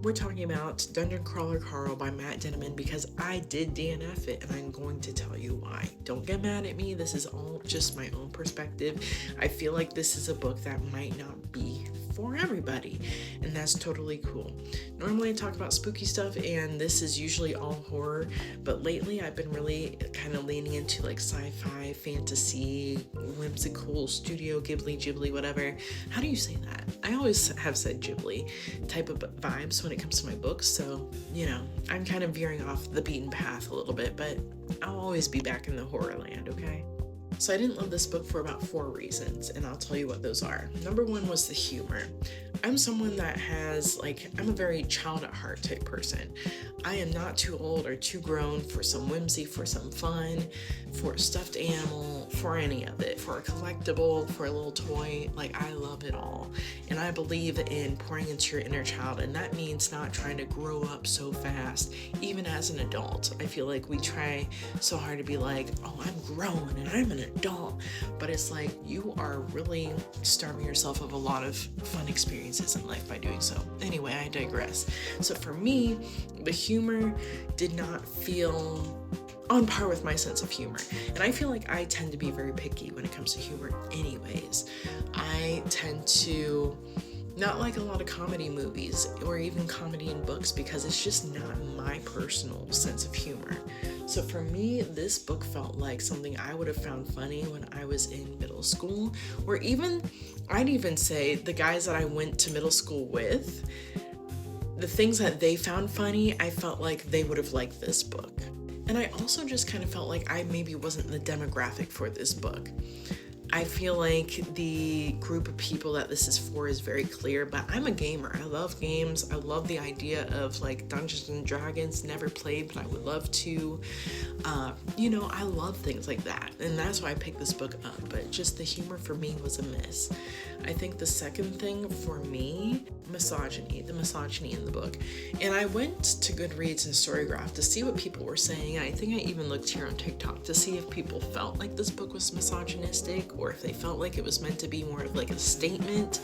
We're talking about Dungeon Crawler Carl by Matt Denneman because I did DNF it, and I'm going to tell you why. Don't get mad at me, this is all just my own perspective. I feel like this is a book that might not be for everybody, and that's totally cool. Normally I talk about spooky stuff, and this is usually all horror, but lately I've been really kind of leaning into like sci-fi, fantasy, whimsical, Studio Ghibli, whatever. How do you say that? I always have said Ghibli type of vibes when it comes to my books, so, I'm kind of veering off the beaten path a little bit, but I'll always be back in the horror land, okay? So I didn't love this book for about 4 reasons, and I'll tell you what those are. Number 1 was the humor. I'm someone that I'm a very child at heart type person. I am not too old or too grown for some whimsy, for some fun, for a stuffed animal, for any of it, for a collectible, for a little toy. I love it all. And I believe in pouring into your inner child, and that means not trying to grow up so fast, even as an adult. I feel like we try so hard to be like, oh, I'm grown and I'm an adult, but it's like you are really starving yourself of a lot of fun experiences in life by doing so. Anyway, I digress. So for me, the humor did not feel on par with my sense of humor. And I feel like I tend to be very picky when it comes to humor anyways. I tend to not like a lot of comedy movies or even comedy in books because it's just not my personal sense of humor. So for me, this book felt like something I would have found funny when I was in middle school, or I'd even say the guys that I went to middle school with, the things that they found funny, I felt like they would have liked this book. And I also just kind of felt like I maybe wasn't the demographic for this book. I feel like the group of people that this is for is very clear, but I'm a gamer. I love games. I love the idea of Dungeons and Dragons. Never played, but I would love to. I love things like that, and that's why I picked this book up, but just the humor for me was a miss. I think the second thing for me, the misogyny in the book. And I went to Goodreads and Storygraph to see what people were saying. I think I even looked here on TikTok to see if people felt like this book was misogynistic, or if they felt like it was meant to be more of like a statement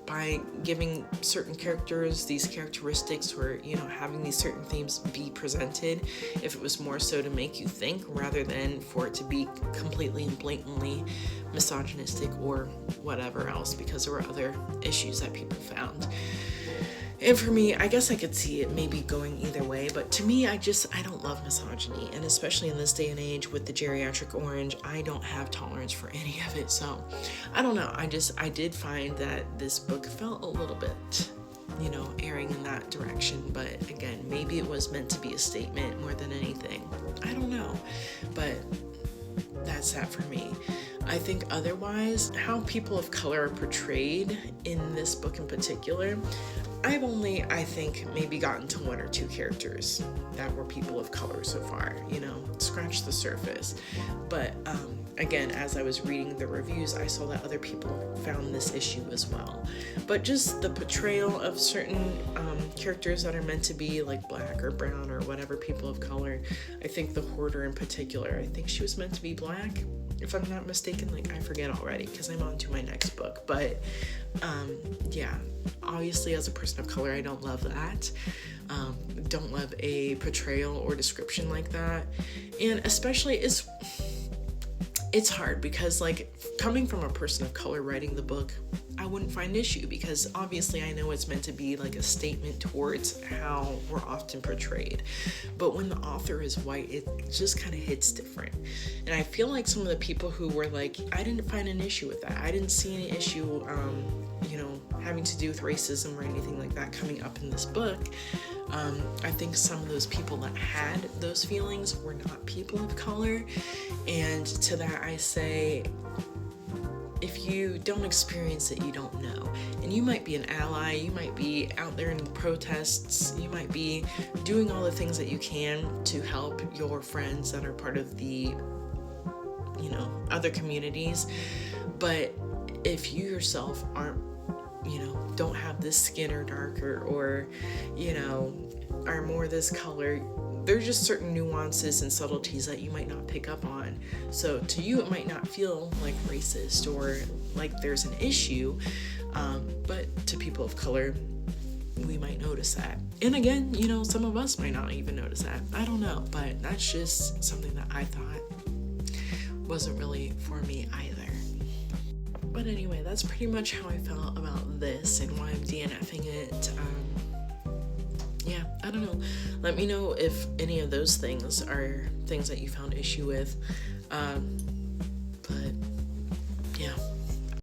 by giving certain characters these characteristics, or having these certain themes be presented, if it was more so to make you think rather than for it to be completely and blatantly misogynistic or whatever else, because there were other issues that people found. And for me, I guess I could see it maybe going either way, but to me, I don't love misogyny, and especially in this day and age with the geriatric orange, I don't have tolerance for any of it, so I don't know, I did find that this book felt a little bit, erring in that direction, but again, maybe it was meant to be a statement more than anything. I don't know, but that's that for me. I think otherwise, how people of color are portrayed in this book in particular, I've only, I think, maybe gotten to 1 or 2 characters that were people of color so far, scratch the surface. But again, as I was reading the reviews, I saw that other people found this issue as well. But just the portrayal of certain characters that are meant to be like black or brown or whatever, people of color. I think the hoarder in particular, I think she was meant to be black, if I'm not mistaken. I forget already because I'm on to my next book. But yeah, obviously as a person of color, I don't love that. Don't love a portrayal or description like that. And especially it's hard because coming from a person of color writing the book, I wouldn't find issue because obviously I know it's meant to be like a statement towards how we're often portrayed. But when the author is white, it just kind of hits different. And I feel like some of the people who were like, I didn't find an issue with that. I didn't see any issue, having to do with racism or anything like that coming up in this book. I think some of those people that had those feelings were not people of color. And to that I say, if you don't experience it, you don't know. And you might be an ally, you might be out there in protests, you might be doing all the things that you can to help your friends that are part of the, other communities. But if you yourself aren't, don't have this skin or darker, or, are more this color, there's just certain nuances and subtleties that you might not pick up on. So to you, it might not feel like racist or like there's an issue, but to people of color, we might notice notice that. And again, you know, some of us might not even notice that. I don't know, but that's just something that I thought wasn't really for me either. But anyway, that's pretty much how I felt about this and why I'm DNFing it. Yeah, I don't know. Let me know if any of those things are things that you found issue with. But